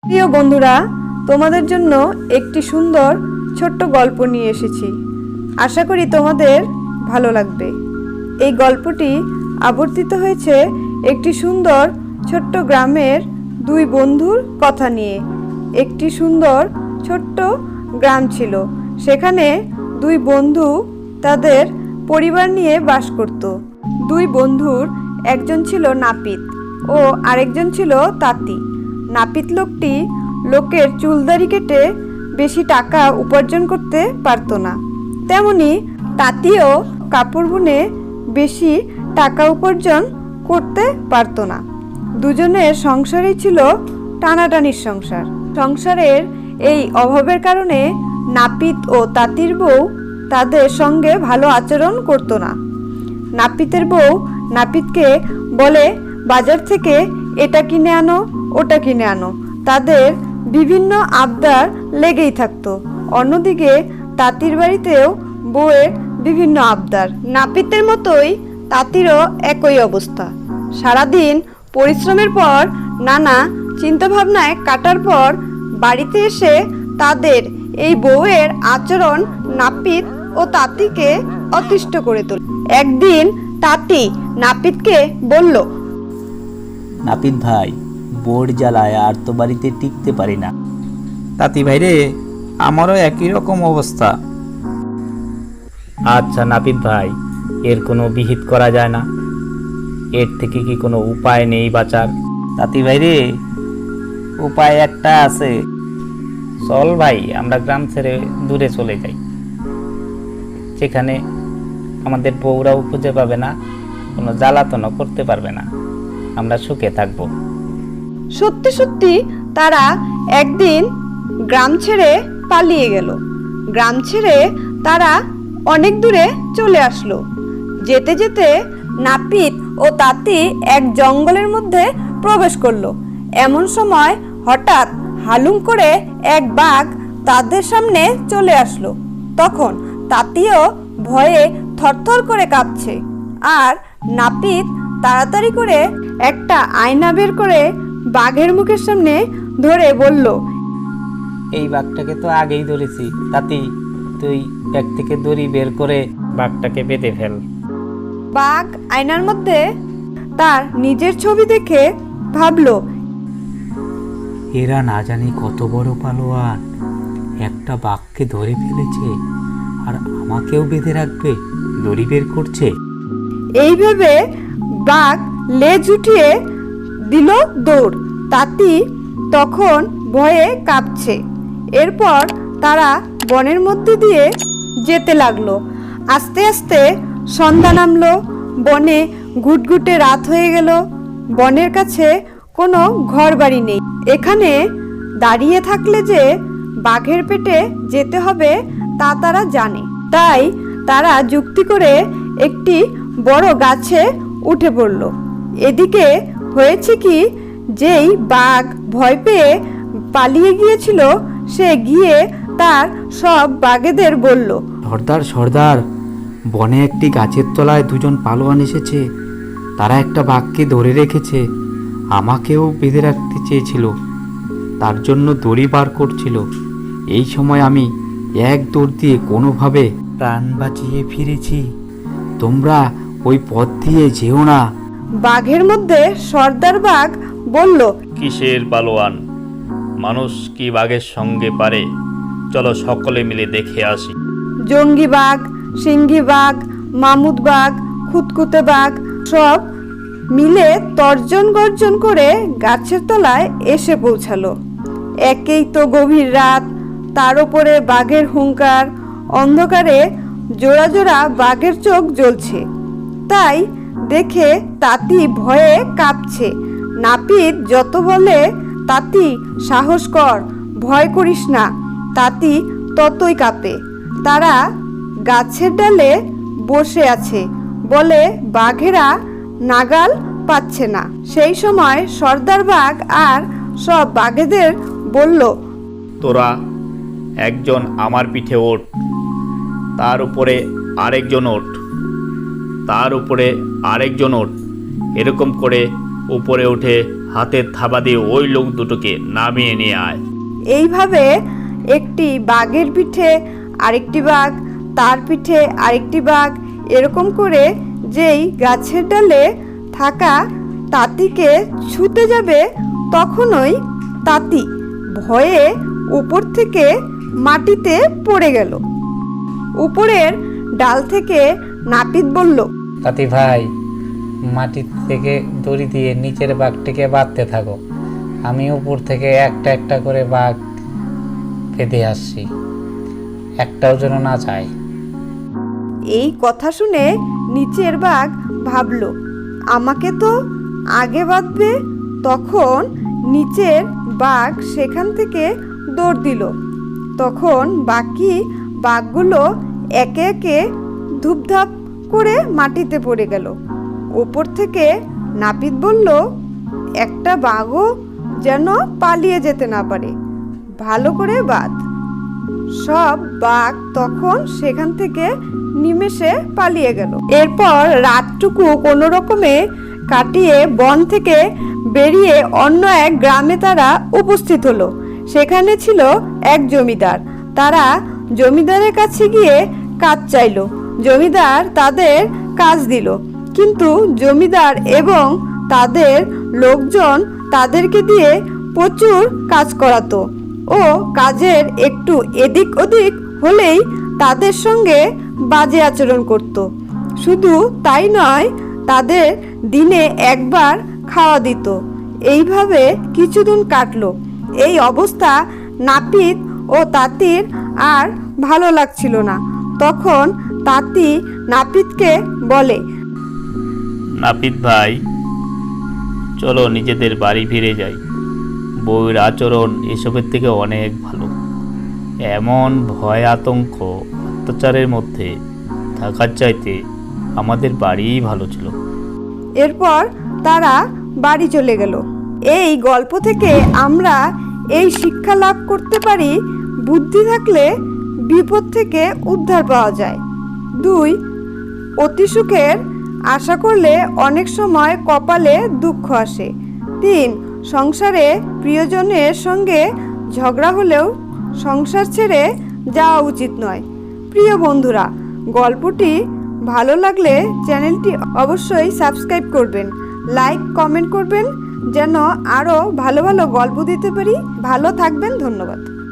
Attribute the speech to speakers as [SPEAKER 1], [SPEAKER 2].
[SPEAKER 1] প্রিয় বন্ধুরা, তোমাদের জন্য একটি সুন্দর ছোট্ট গল্প নিয়ে এসেছি। আশা করি তোমাদের ভালো লাগবে। এই গল্পটি আবর্তিত হয়েছে একটি সুন্দর ছোট্ট গ্রামের দুই বন্ধুর কথা নিয়ে। একটি সুন্দর ছোট্ট গ্রাম ছিল। সেখানে দুই বন্ধু তাদের পরিবার নিয়ে বাস করত। দুই বন্ধুর একজন ছিল নাপিত ও আরেকজন ছিল তাঁতি। নাপিত লোকটি লোকের চুলদাড়ি কেটে বেশি টাকা উপার্জন করতে পারত না, তেমনি তাঁতিও কাপড় বুনে বেশি টাকা উপার্জন করতে পারত না। দুজনের সংসারই ছিল টানাটানির সংসার। সংসারের এই অভাবের কারণে নাপিত ও তাঁতির বউ তাদের সঙ্গে ভালো আচরণ করত না। নাপিতের বউ নাপিতকে বলে, বাজার থেকে এটা কিনে আনো, ওটা কিনে আনো। তাদের বিভিন্ন আবদার লেগেই থাকতো। অন্যদিকে তাঁতির বাড়িতেও বউয়ের বিভিন্ন আবদার। নাপিতের মতোই তাঁতিরও একই অবস্থা। সারাদিন পরিশ্রমের পর, নানা চিন্তাভাবনায় কাটার পর বাড়িতে এসে তাদের এই বউয়ের আচরণ নাপিত ও তাঁতিকে অতিষ্ঠ করে তোলে। একদিন তাঁতি নাপিতকে বলল,
[SPEAKER 2] নাপিত ভাই, বোর্ড জ্বালায় আর তো বাড়িতে টিকতে পারি না।
[SPEAKER 3] তাঁতি ভাই রে, আমারও একই রকম অবস্থা।
[SPEAKER 4] আচ্ছা নাপিত ভাই, এর কোনো বিহিত করা যায় না? এর থেকে কি কোনো উপায় নেই বাঁচার?
[SPEAKER 2] তাঁতি ভাই রে, উপায় একটা আছে।
[SPEAKER 4] চল ভাই, আমরা গ্রাম ছেড়ে দূরে চলে যাই, যেখানে আমাদের বউরাও খুঁজে পাবে না, কোনো জ্বালাতনও করতে পারবে না, আমরা সুখে থাকবো।
[SPEAKER 1] সত্যি সত্যি তারা একদিন গ্রাম ছেড়ে পালিয়ে গেল। গ্রাম ছেড়ে তারা অনেক দূরে চলে আসলো। যেতে যেতে নাপিত ও তাঁতি এক জঙ্গলের মধ্যে প্রবেশ করলো। এমন সময় হঠাৎ হালুম করে এক বাঘ তাদের সামনে চলে আসলো। তখন তাঁতিও ভয়ে থরথর করে কাঁপছে, আর নাপিত তাড়াতাড়ি করে একটা আয়না বের করে বাঘের মুখের সামনে ধরে বলল,
[SPEAKER 4] এই বাঘটাকে তো আগেই ধরেছি, তাতি তুই ব্যাগ থেকে দড়ি বের করে বাঘটাকে বেঁধে ফেল।
[SPEAKER 1] বাঘ আয়নার মধ্যে তার নিজের ছবি দেখে ভাবলো,
[SPEAKER 2] এরা না জানি কত বড় পালোয়ান, একটা বাঘকে ধরে ফেলেছে আর আমাকেও বেঁধে রাখবে, দড়ি বের করছে।
[SPEAKER 1] এই ভেবে বাঘ লেজ উঠিয়ে দিল দৌড়। তাঁতি তখন ভয়ে কাঁপছে। এরপর তারা বনের মধ্যে দিয়ে যেতে লাগলো। আস্তে আস্তে সন্ধ্যা নামলো। বনে ঘুটঘুটে রাত হয়ে গেল। বনের কাছে কোনো ঘর বাড়ি নেই। এখানে দাঁড়িয়ে থাকলে যে বাঘের পেটে যেতে হবে তা তারা জানে। তাই তারা যুক্তি করে একটি বড় গাছে উঠে পড়ল। এদিকে হয়েছে কি, যেই বাঘ ভয় পেয়ে পালিয়ে গিয়েছিল, সে গিয়ে তার সব বাঘেদের বলল,
[SPEAKER 5] সর্দার সর্দার, বনে একটি গাছের তলায় দুজন পালোয়ান এসেছে। তারা একটা বাঘকে ধরে রেখেছে, আমাকেও বেঁধে রাখতে চেয়েছিল, তার জন্য দড়ি বার করছিল। এই সময় আমি এক দৌড় দিয়ে কোনোভাবে প্রাণ বাঁচিয়ে ফিরেছি। তোমরা ওই পথ দিয়ে যেও না।
[SPEAKER 1] বাঘের মধ্যে সর্দার বাঘ বলল,
[SPEAKER 6] কিসের পালোয়ান? মানুষ কি বাঘের সঙ্গে পারে? চলো সকলে মিলে দেখে আসি।
[SPEAKER 1] জঙ্গি বাঘ, সিংহী বাঘ, মামুদ বাঘ, খুতকুতে বাঘ সব মিলে তর্জন গর্জন করে গাছের তলায় এসে পৌঁছালো। একেই তো গভীর রাত, তার উপরে বাঘের হুঙ্কার। অন্ধকারে জোড়া জোড়া বাঘের চোখ জ্বলছে। তাই দেখে তাঁতি ভয়ে কাঁপছে। নাপিত যত বলে, তাঁতি সাহস কর, ভয় করিস না, তাঁতি ততই কাঁপে। তারা গাছের ডালে বসে আছে বলে বাঘেরা নাগাল পাচ্ছে না। সেই সময় সর্দার বাঘ আর সব বাঘেদের বলল,
[SPEAKER 6] তোরা একজন আমার পিঠে ওঠ, তার উপরে আরেকজন ওঠ, তার উপরে আরেকজন ওঠ, এরকম করে উপরে উঠে হাতের থাবা দিয়ে ওই লোক দুটোকে নামিয়ে নিয়ে আয়।
[SPEAKER 1] এইভাবে একটি বাঘের পিঠে আরেকটি বাঘ, তার পিঠে আরেকটি বাঘ, এরকম করে যেই গাছের ডালে থাকা তাঁতিকে ছুতে যাবে তখনই তাঁতি ভয়ে উপর থেকে মাটিতে পড়ে গেল। উপরের ডাল থেকে নাপিত বলল,
[SPEAKER 4] তাঁতি ভাই, মাটি থেকে দড়ি দিয়ে নিচের বাঘটিকে বাঁধতে থাকো, আমি উপর থেকে একটা একটা করে বাঘ বেঁধে আসছি, একটাও যেন না যায়।
[SPEAKER 1] এই কথা শুনে নিচের বাঘ ভাবল, আমাকে তো আগে বাঁধবে। তখন নিচের বাঘ সেখান থেকে দৌড় দিল। তখন বাকি বাঘগুলো একে একে ধূপধাপ করে মাটিতে পড়ে গেল। ওপর থেকে নাপিত বলল, একটা বাঘও যেন পালিয়ে যেতে না পারে, ভালো করে বাঁধ। সব বাঘ তখন সেখান থেকে নিমেষে পালিয়ে গেল। এরপর রাতটুকু কোনো রকমে কাটিয়ে বন থেকে বেরিয়ে অন্য এক গ্রামে তারা উপস্থিত হলো। সেখানে ছিল এক জমিদার। তারা জমিদারের কাছে গিয়ে কাজ চাইলো। জমিদার তাদের কাজ দিল, কিন্তু জমিদার এবং তাদের লোকজন তাদেরকে দিয়ে প্রচুর কাজ করাতো ও কাজের একটু এদিক ওদিক হলেই তাদের সঙ্গে বাজে আচরণ করত। শুধু তাই নয়, তাদের দিনে একবার খাওয়া দিত। এইভাবে কিছুদিন কাটলো। এই অবস্থা নাপিত ও তাঁতির আর ভালো লাগছিল না। তখন তাঁতি নাপিতকে বলে,
[SPEAKER 6] নাপিত ভাই, চলো নিজেদের বাড়ি ফিরে যাই। বউয়ের আচরণ এসবের থেকে অনেক ভালো। এমন ভয় আতঙ্ক অত্যাচারের মধ্যে থাকার চাইতে আমাদের বাড়িই ভালো ছিল।
[SPEAKER 1] এরপর তারা বাড়ি চলে গেল। এই গল্প থেকে আমরা এই শিক্ষা লাভ করতে পারি, বুদ্ধি থাকলে বিপদ থেকে উদ্ধার পাওয়া যায়। 2, অতি সুখের আশা করলে অনেক সময় কপালে দুঃখ আসে। 3, সংসারে প্রিয়জনের সঙ্গে ঝগড়া হলেও সংসার ছেড়ে যাওয়া উচিত নয়। প্রিয় বন্ধুরা, গল্পটি ভালো লাগলে চ্যানেলটি অবশ্যই সাবস্ক্রাইব করবেন, লাইক কমেন্ট করবেন, যেন আরও ভালো ভালো গল্প দিতে পারি। ভালো থাকবেন, ধন্যবাদ।